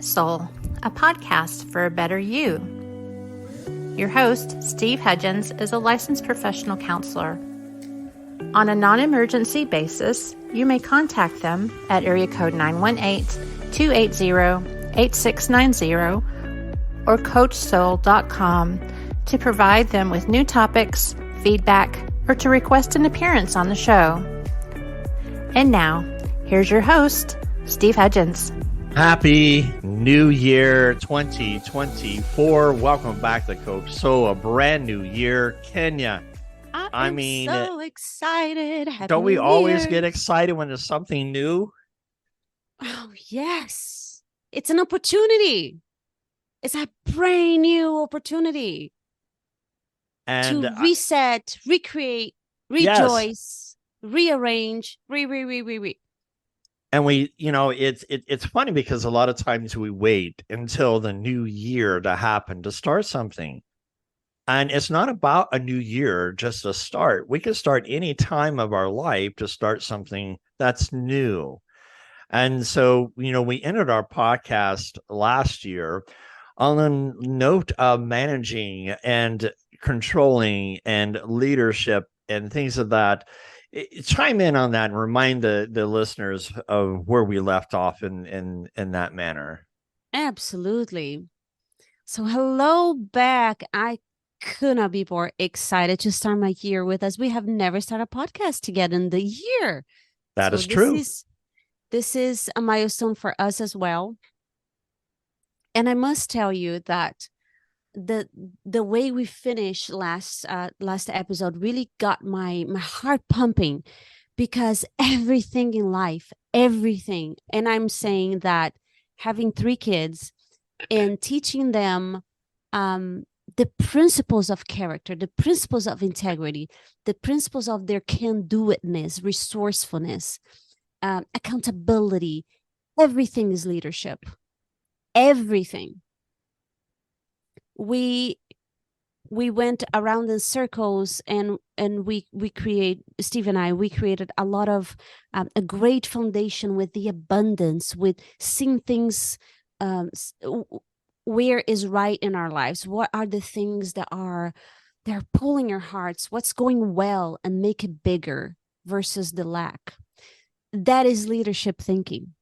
Soul, a podcast for a better you. Your host, Steve Hudgens, is a licensed professional counselor. On a non-emergency basis, you may contact them at area code 918-280-8690 or coachsoul.com to provide them with new topics, feedback, or to request an appearance on the show. And now, here's your host, Steve Hudgens. Happy New Year 2024. Welcome back to Coach Soul, a brand new year. Kenya, I mean, so excited. Happy don't we New always Year. get excited when there's something new? Oh, yes. It's an opportunity. It's a brand new opportunity And to reset, recreate, rejoice, rearrange, re. And it's funny because a lot of times we wait until the new year to happen to start something. And it's not about a new year, just a start. We can start any time of our life to start something that's new. And so, we ended our podcast last year on a note of managing and controlling and leadership and things of that. Chime in on that and remind the listeners of where we left off in that manner. Absolutely. So hello back. I could not be more excited to start my year with us. We have never started a podcast together in the year. That is true. This is a milestone for us as well. And I must tell you that the way we finished last episode really got my heart pumping, because everything in life, everything, and I'm saying that having 3 kids and teaching them the principles of character, the principles of integrity, the principles of their can-do-itness, resourcefulness, accountability, everything is leadership. Everything. We went around in circles and Steve and I created a lot of a great foundation with the abundance, with seeing things where is right in our lives. What are the things they're pulling our hearts? What's going well, and make it bigger versus the lack. That is leadership thinking.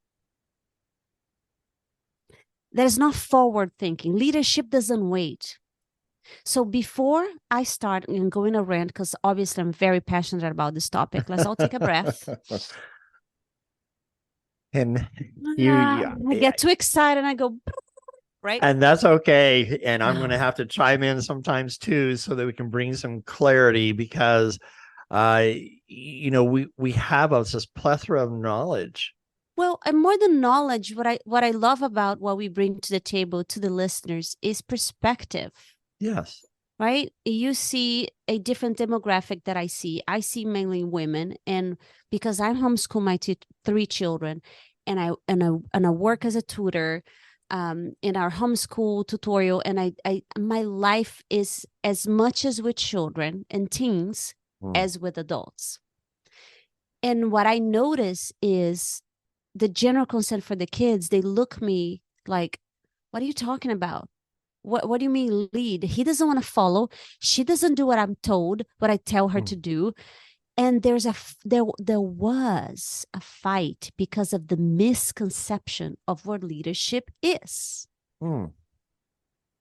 That is not forward thinking. Leadership doesn't wait. So before I start and go in a rant, because obviously I'm very passionate about this topic, let's all take a breath. And I get too excited and I go, right? And that's okay. And I'm going to have to chime in sometimes too, so that we can bring some clarity, because, we have this plethora of knowledge. Well, and more than knowledge, what I love about what we bring to the table to the listeners is perspective. Yes. Right? You see a different demographic that I see. I see mainly women, and because I homeschool my 3 children, and I work as a tutor in our homeschool tutorial, and I my life is as much as with children and teens as with adults. And what I notice is the general consent for the kids. They look me like, what are you talking about? What do you mean lead? He doesn't want to follow. She doesn't do what I'm told, what I tell her to do. And there was a fight because of the misconception of what leadership is.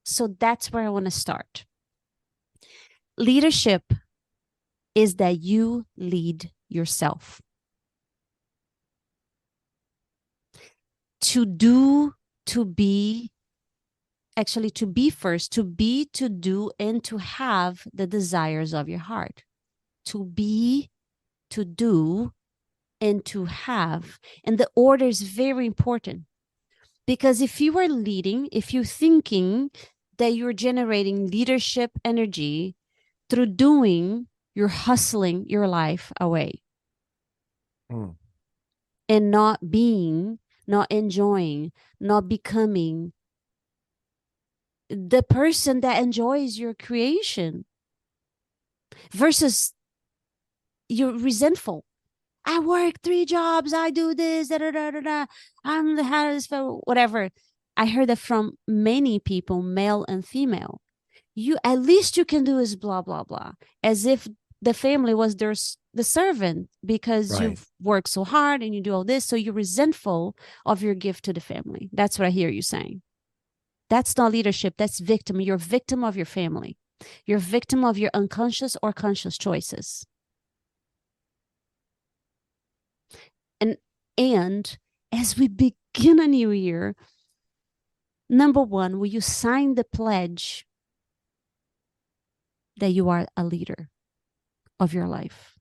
So that's where I want to start. Leadership is that you lead yourself. To be first, to be, to do, and to have the desires of your heart. To be, to do, and to have. And the order is very important. Because if you are leading, if you're thinking that you're generating leadership energy through doing, you're hustling your life away. And not being, not enjoying, not becoming the person that enjoys your creation, versus you're resentful. I work 3 jobs, I do this, I'm the hardest, whatever. I heard that from many people, male and female. You at least you can do is blah blah blah, as if the family was the servant because Right. you've worked so hard and you do all this, so you're resentful of your gift to the family. That's what I hear you saying. That's not leadership. That's victim. You're a victim of your family. You're a victim of your unconscious or conscious choices. And as we begin a new year, number one, will you sign the pledge that you are a leader of your life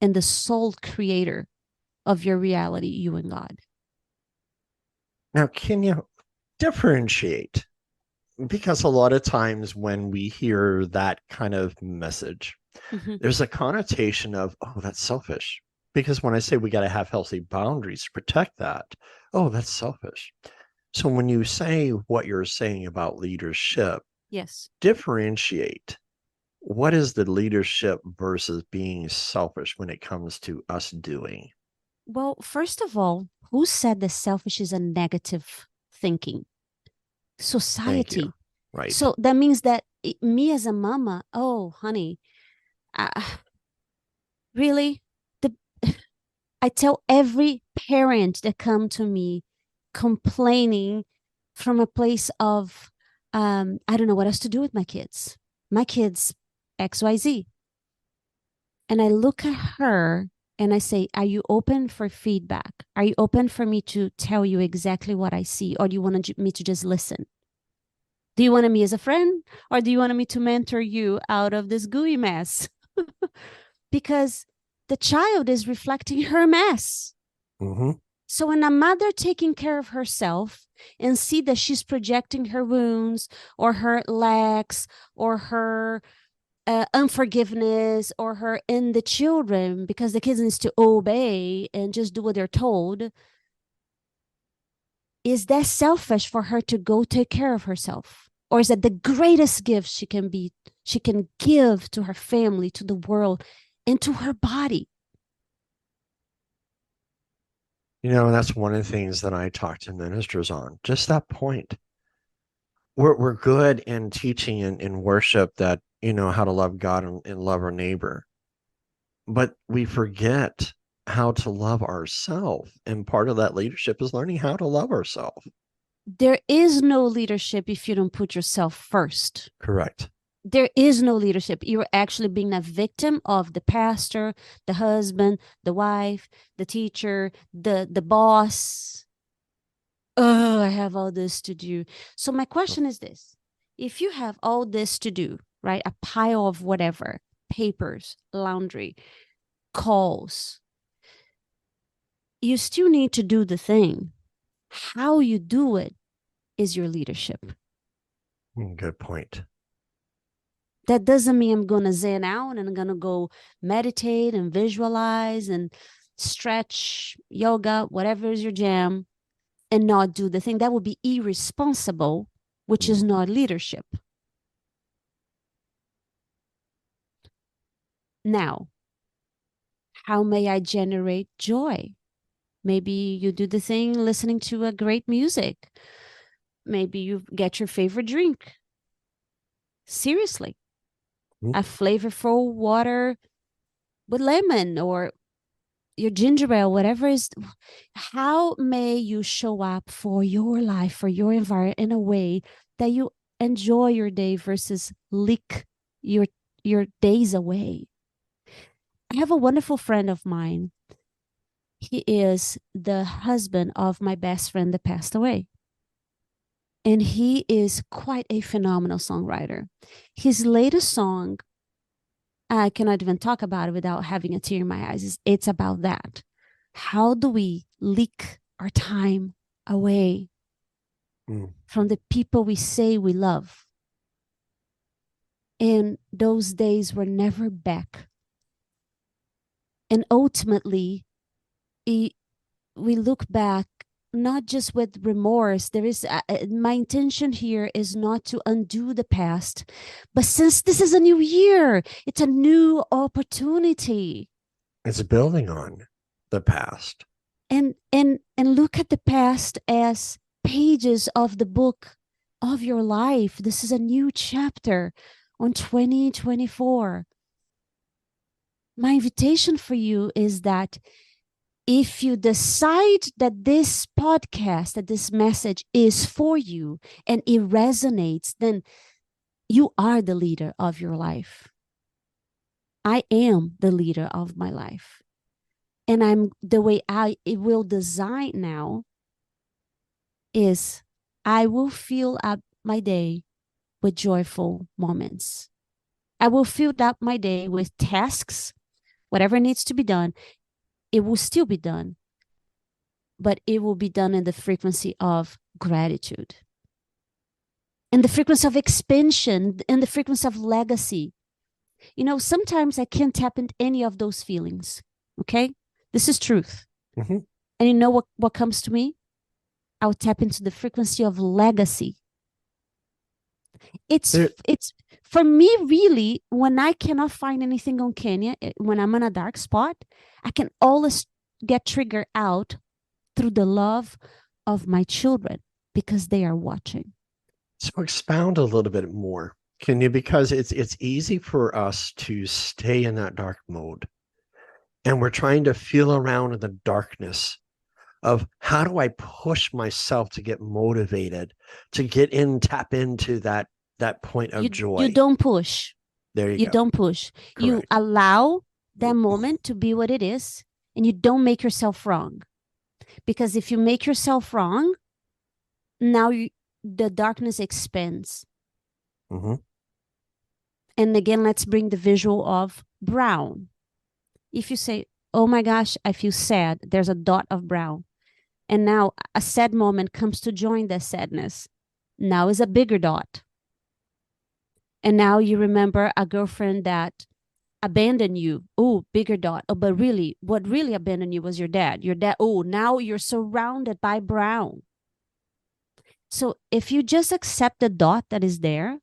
and the sole creator of your reality, you and God? Now, can you differentiate? Because a lot of times when we hear that kind of message, there's a connotation of, oh, that's selfish. Because when I say we got to have healthy boundaries to protect that, oh, that's selfish. So when you say what you're saying about leadership, Yes. differentiate. What is the leadership versus being selfish when it comes to us doing? Well, first of all, who said that selfish is a negative thinking? Thank you. Society. Right. So that means that me as a mama, oh, honey, really? I tell every parent that come to me complaining from a place of, I don't know what else to do with my kids. My kids, XYZ. And I look at her and I say, are you open for feedback? Are you open for me to tell you exactly what I see? Or do you want me to just listen? Do you want me as a friend? Or do you want me to mentor you out of this gooey mess? Because the child is reflecting her mess. Mm-hmm. So when a mother taking care of herself and see that she's projecting her wounds or her lacks or her unforgiveness or her in the children because the kids needs to obey and just do what they're told, is that selfish for her to go take care of herself? Or is that the greatest gift she can give to her family, to the world, and to her body? That's one of the things that I talk to ministers on, just that point. We're good in teaching in worship that, how to love God and love our neighbor. But we forget how to love ourselves. And part of that leadership is learning how to love ourselves. There is no leadership if you don't put yourself first. Correct. There is no leadership. You're actually being a victim of the pastor, the husband, the wife, the teacher, the boss. Oh, I have all this to do. So my question is this. If you have all this to do, right? A pile of whatever, papers, laundry, calls, you still need to do the thing. How you do it is your leadership. Good point. That doesn't mean I'm going to zen out and I'm going to go meditate and visualize and stretch, yoga, whatever is your jam, and not do the thing. That would be irresponsible, which is not leadership. Now, how may I generate joy? Maybe you do the thing listening to a great music. Maybe you get your favorite drink. Seriously. A flavorful water with lemon or your ginger ale, whatever is. How may you show up for your life, for your environment in a way that you enjoy your day versus leak your days away? I have a wonderful friend of mine. He is the husband of my best friend that passed away. And he is quite a phenomenal songwriter. His latest song, I cannot even talk about it without having a tear in my eyes. It's about that. How do we leak our time away from the people we say we love? And those days were never back. And ultimately, we look back not just with remorse. There is my intention here is not to undo the past, but since this is a new year, it's a new opportunity. It's building on the past. And look at the past as pages of the book of your life. This is a new chapter on 2024. My invitation for you is that if you decide that this podcast, that this message is for you and it resonates, then you are the leader of your life. I am the leader of my life. And I'm the way it will design now is I will fill up my day with joyful moments. I will fill up my day with tasks, whatever needs to be done. It will still be done, but it will be done in the frequency of gratitude, in the frequency of expansion, in the frequency of legacy. You know, sometimes I can't tap into any of those feelings. Okay, this is truth. Mm-hmm. And you know what comes to me? I'll tap into the frequency of legacy. It's for me, really, when I cannot find anything on Kenya, when I'm in a dark spot, I can always get triggered out through the love of my children because they are watching. So expound a little bit more, can you? Because it's easy for us to stay in that dark mode, and we're trying to feel around in the darkness of how do I push myself to get motivated, to tap into that point of joy. You don't push. There you go. don't push. Correct. You allow that moment to be what it is, and you don't make yourself wrong. Because if you make yourself wrong, now the darkness expands. Mm-hmm. And again, let's bring the visual of brown. If you say, oh my gosh, I feel sad, there's a dot of brown. And now a sad moment comes to join that sadness. Now is a bigger dot. And now you remember a girlfriend that abandoned you. Oh, bigger dot. Oh, but really, what really abandoned you was your dad. Your dad, oh, now you're surrounded by brown. So if you just accept the dot that is there,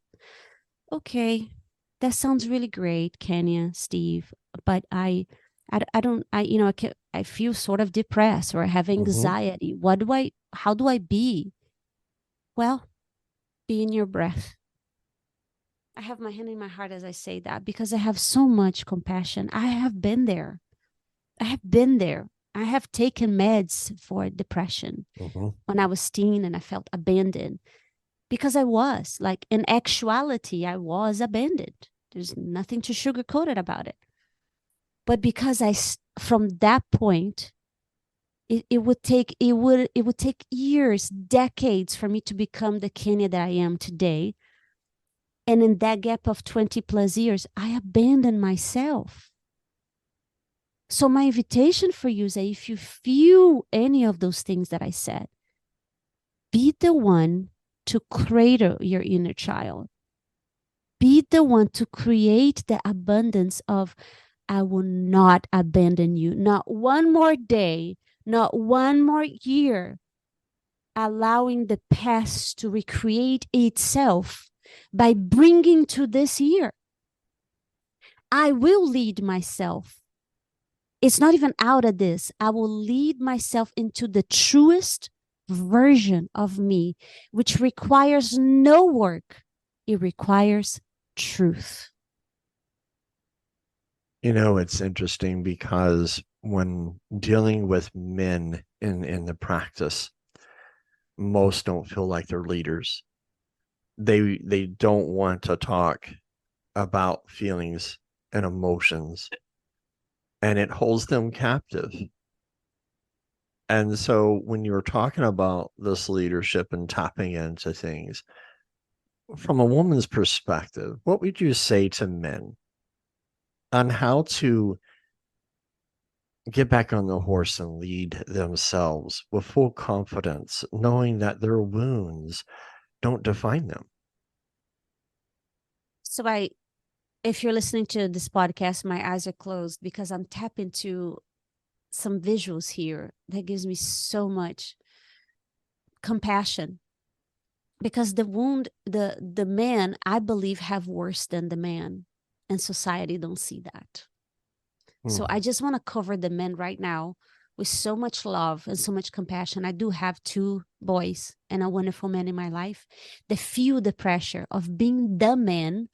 okay, that sounds really great, Kenya, Steve, but I feel sort of depressed or I have anxiety. Mm-hmm. How do I be? Well, be in your breath. I have my hand in my heart as I say that because I have so much compassion. I have been there. I have taken meds for depression when I was teen and I felt abandoned because I was like, in actuality, I was abandoned. There's nothing to sugarcoat it about it. But because from that point, it would take years, decades for me to become the Kenya that I am today. And in that gap of 20 plus years, I abandoned myself. So my invitation for you is that if you feel any of those things that I said, be the one to cradle your inner child. Be the one to create the abundance of, I will not abandon you. Not one more day, not one more year. Allowing the past to recreate itself by bringing to this year. I will lead myself. It's not even out of this. I will lead myself into the truest version of me, which requires no work. It requires truth. You know, it's interesting because when dealing with men in the practice, most don't feel like they're leaders. They don't want to talk about feelings and emotions, and it holds them captive. And so when you're talking about this leadership and tapping into things, from a woman's perspective, what would you say to men on how to get back on the horse and lead themselves with full confidence, knowing that their wounds don't define them? So if you're listening to this podcast, my eyes are closed because I'm tapping into some visuals here that gives me so much compassion. Because the wound, the man, I believe, have worse than the man, and society don't see that. So I just want to cover the men right now with so much love and so much compassion. I do have 2 boys and a wonderful man in my life that feel the pressure of being the man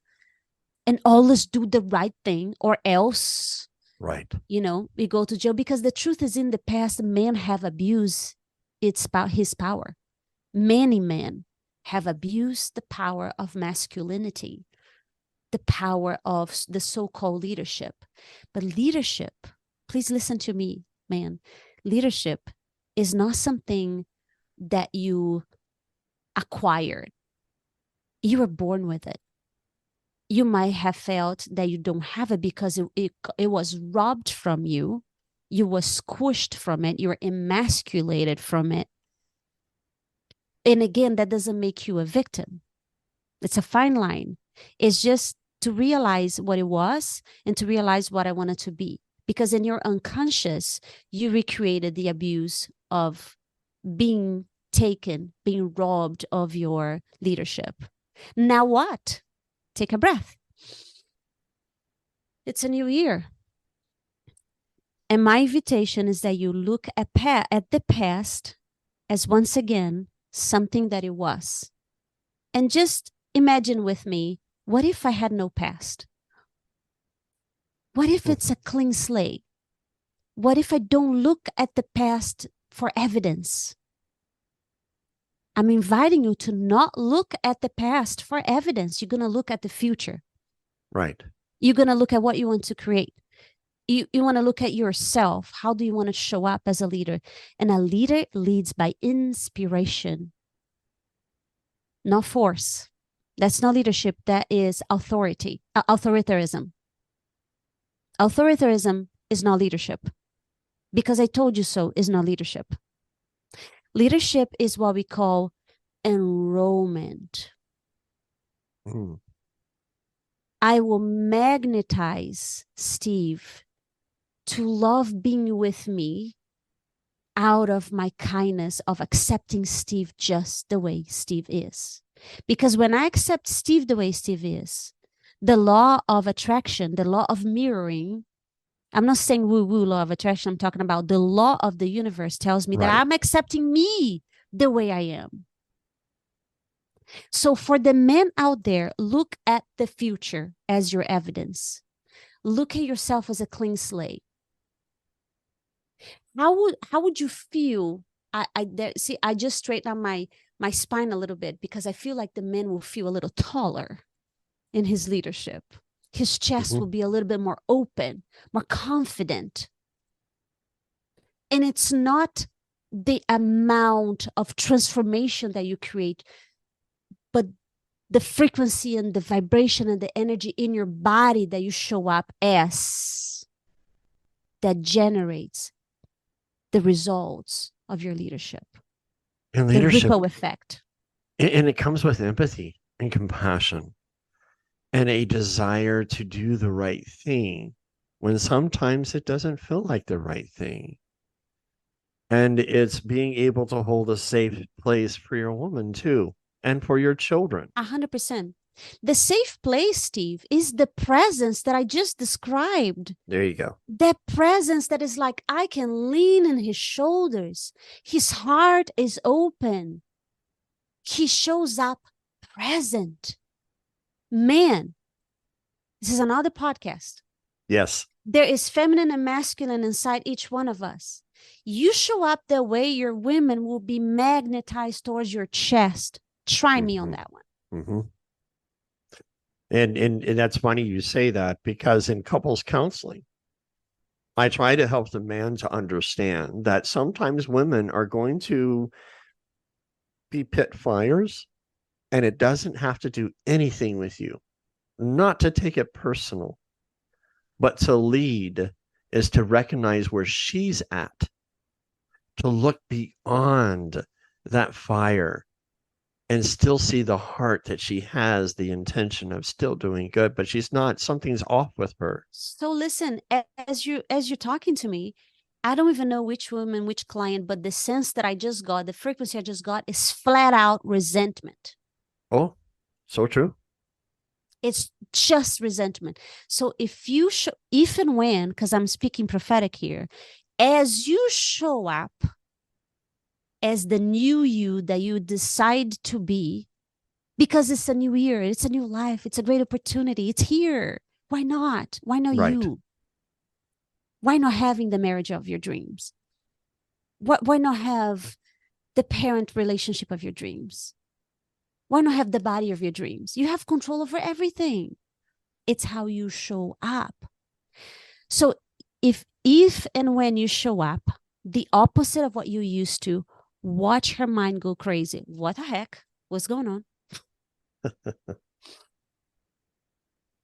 and always do the right thing, or else, Right. we go to jail. Because the truth is, in the past, men have abused his power. Many men have abused the power of masculinity, the power of the so-called leadership. But leadership, please listen to me, man. Leadership is not something that you acquired. You were born with it. You might have felt that you don't have it because it was robbed from you. You were squished from it. You were emasculated from it. And again, that doesn't make you a victim. It's a fine line. It's just to realize what it was and to realize what I wanted to be. Because in your unconscious, you recreated the abuse of being taken, being robbed of your leadership. Now what? Take a breath. It's a new year. And my invitation is that you look at the past as, once again, something that it was. And just imagine with me, what if I had no past? What if it's a clean slate? What if I don't look at the past for evidence? I'm inviting you to not look at the past for evidence. You're going to look at the future. Right. You're going to look at what you want to create. You want to look at yourself. How do you want to show up as a leader? And a leader leads by inspiration, not force. That's not leadership. That is authority, authoritarianism. Authoritarianism is not leadership. Because I told you so is not leadership. Leadership is what we call enrollment. Mm. I will magnetize Steve to love being with me out of my kindness of accepting Steve just the way Steve is. Because when I accept Steve the way Steve is, the law of attraction, the law of mirroring, I'm not saying woo-woo law of attraction, I'm talking about the law of the universe tells me that I'm accepting me the way I am. So for the men out there, look at the future as your evidence. Look at yourself as a clean slate. How would you feel? I just straightened out my spine a little bit because I feel like the men will feel a little taller in his leadership. His chest will be a little bit more open, more confident. And it's not the amount of transformation that you create, but the frequency and the vibration and the energy in your body that you show up as that generates the results of your leadership. And leadership, the ripple effect. And it comes with empathy and compassion and a desire to do the right thing when sometimes it doesn't feel like the right thing. And it's being able to hold a safe place for your woman too, and for your children. 100%. The safe place, Steve, is the presence that I just described. There you go. That presence that is like, I can lean on his shoulders. His heart is open. He shows up present. Man, this is another podcast. Yes. There is feminine and masculine inside each one of us. You show up the way your women will be magnetized towards your chest. Try me on that one. Mm-hmm. And that's funny you say that, because in couples counseling, I try to help the man to understand that sometimes women are going to be pit fires, and it doesn't have to do anything with you. Not to take it personal, but to lead is to recognize where she's at, to look beyond that fire and still see the heart that she has the intention of still doing good, but she's not, something's off with her. So listen, as you're talking to me, I don't even know which woman, which client, but the sense that I just got, the frequency I just got is flat out resentment. Oh, so true. It's just resentment. So if you if and when, because I'm speaking prophetic here, As you show up as the new you that you decide to be, because it's a new year, it's a new life, it's a great opportunity, it's here. Why not? Why not Right. you? Why not having the marriage of your dreams? Why not have the parent relationship of your dreams? Why not have the body of your dreams? You have control over everything. It's how you show up. So if and when you show up, the opposite of what you used to, watch her mind go crazy. What the heck? What's going on?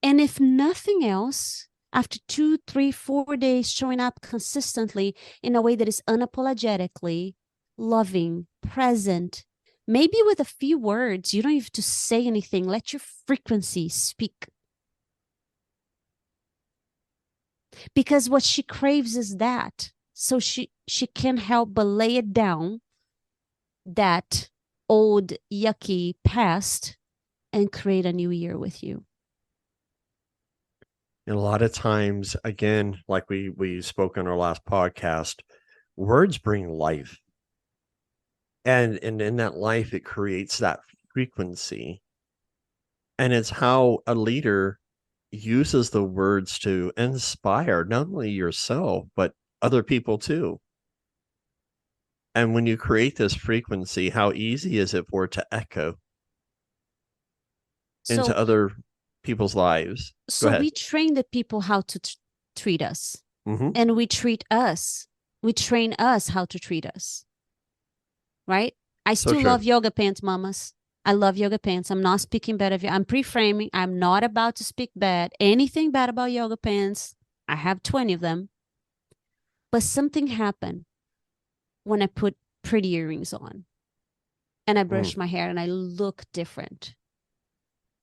And if nothing else, after 2, 3, 4 days showing up consistently in a way that is unapologetically loving, present, maybe with a few words, you don't have to say anything. Let your frequency speak. Because what she craves is that. So she can't help but lay it down, that old yucky past, and create a new year with you. And a lot of times, again, like we spoke on our last podcast, words bring life. And in that life, it creates that frequency. And it's how a leader uses the words to inspire not only yourself, but other people too. And when you create this frequency, how easy is it for it to echo into other people's lives? So we train the people how to treat us, and we treat us. We train us how to treat us. Right? I still love yoga pants, mamas. I love yoga pants. I'm not speaking bad of you. I'm pre-framing. I'm not about to speak anything bad about yoga pants. I have 20 of them. But something happened when I put pretty earrings on and I brush my hair and I look different.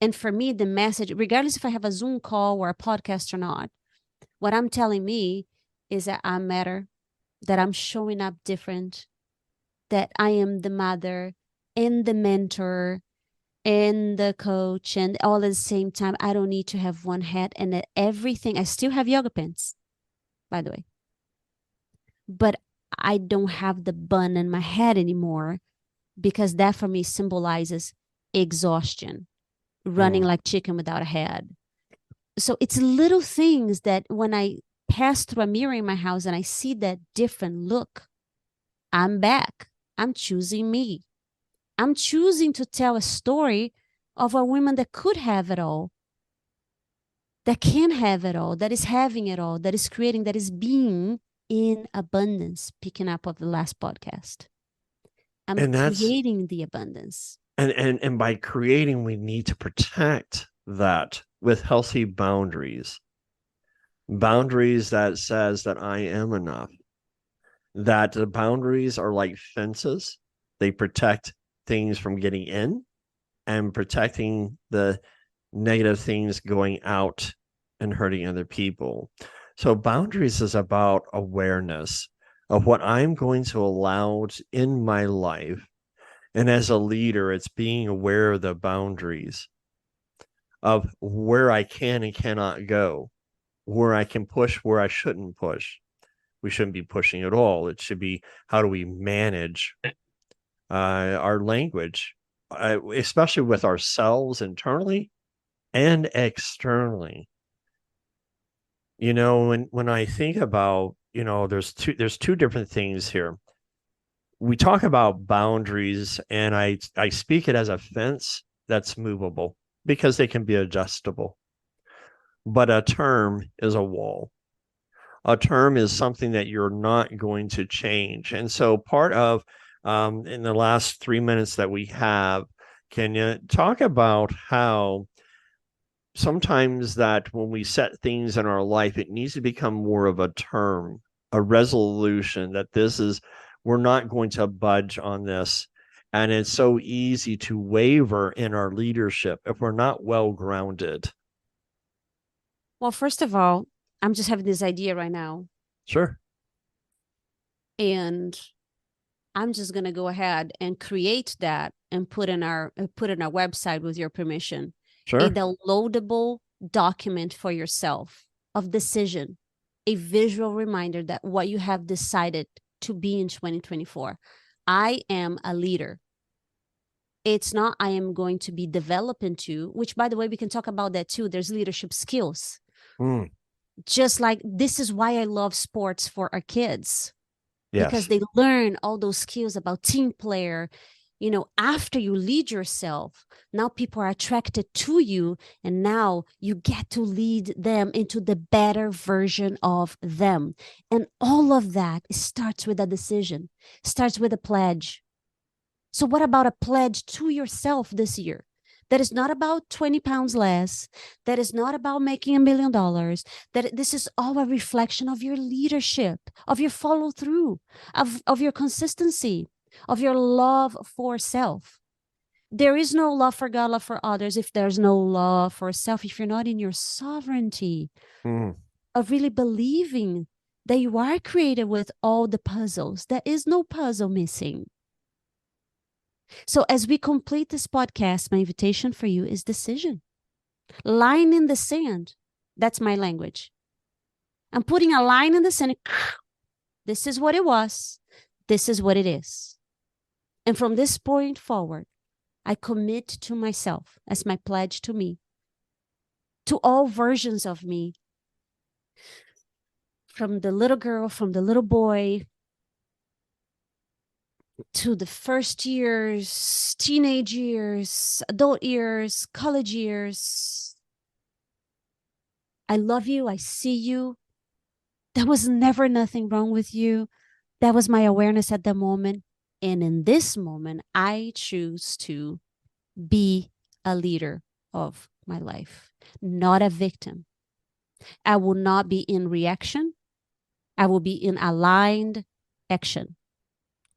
And for me, the message, regardless if I have a Zoom call or a podcast or not, what I'm telling me is that I matter, that I'm showing up different, that I am the mother and the mentor and the coach, and all at the same time. I don't need to have one hat, and that everything, I still have yoga pants, by the way, but I don't have the bun in my head anymore, because that for me symbolizes exhaustion, running like chicken without a head. So it's little things that when I pass through a mirror in my house and I see that different look, I'm back. I'm choosing me. I'm choosing to tell a story of a woman that could have it all, that can have it all, that is having it all, that is creating, that is being in abundance, picking up of the last podcast. I'm creating the abundance. And by creating, we need to protect that with healthy boundaries. Boundaries that says that I am enough. That the boundaries are like fences. They protect things from getting in and protecting the negative things going out and hurting other people. So boundaries is about awareness of what I'm going to allow in my life. And as a leader, it's being aware of the boundaries of where I can and cannot go, where I can push, where I shouldn't push. We shouldn't be pushing at all. It should be, how do we manage our language, especially with ourselves internally and externally. You know, when I think about, you know, there's two different things here. We talk about boundaries, and I speak it as a fence that's movable because they can be adjustable. But a term is a wall. A term is something that you're not going to change. And so part of, in the last 3 minutes that we have, can you talk about how sometimes that when we set things in our life, it needs to become more of a term, a resolution, that this is, we're not going to budge on this. And it's so easy to waver in our leadership if we're not well grounded. Well, first of all, I'm just having this idea right now. Sure. And I'm just going to go ahead and create that and put in our website with your permission. Sure. A downloadable document for yourself of decision. a visual reminder that what you have decided to be in 2024. I am a leader. It's not I am going to be developed into, which, by the way, we can talk about that too. There's leadership skills. Just like this is why I love sports for our kids. Yes. Because they learn all those skills about team player. You know, after you lead yourself, now people are attracted to you, and now you get to lead them into the better version of them. And all of that starts with a decision, starts with a pledge. So what about a pledge to yourself this year? That is not about 20 pounds less. That is not about making $1 million. That this is all a reflection of your leadership, of your follow through, of your consistency, of your love for self. There is no love for God, love for others, if there's no love for self, if you're not in your sovereignty of really believing that you are created with all the puzzles. There is no puzzle missing. So as we complete this podcast, my invitation for you is decision. Line in the sand. That's my language. I'm putting a line in the sand. This is what it was. This is what it is. And from this point forward, I commit to myself as my pledge to me, to all versions of me, from the little girl, from the little boy, to the first years, teenage years, adult years, college years. I love you. I see you. There was never nothing wrong with you. That was my awareness at the moment. And in this moment, I choose to be a leader of my life, not a victim. I will not be in reaction. I will be in aligned action.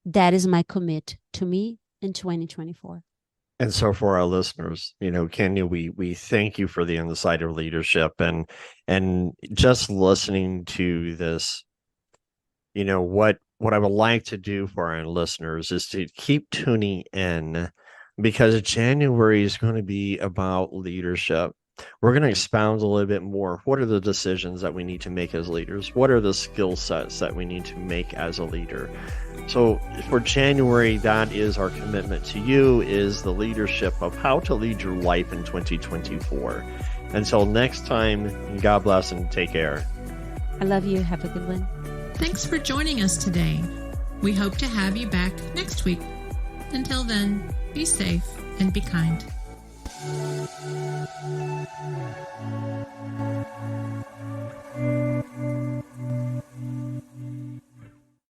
That is my commit to me in 2024. And so for our listeners, Kenya, we thank you for the insight of leadership and just listening to this, what I would like to do for our listeners is to keep tuning in, because January is going to be about leadership. We're going to expound a little bit more. What are the decisions that we need to make as leaders? What are the skill sets that we need to make as a leader? So for January, that is our commitment to you, is the leadership of how to lead your life in 2024. Until next time, God bless and take care. I love you. Have a good one. Thanks for joining us today. We hope to have you back next week. Until then, be safe and be kind.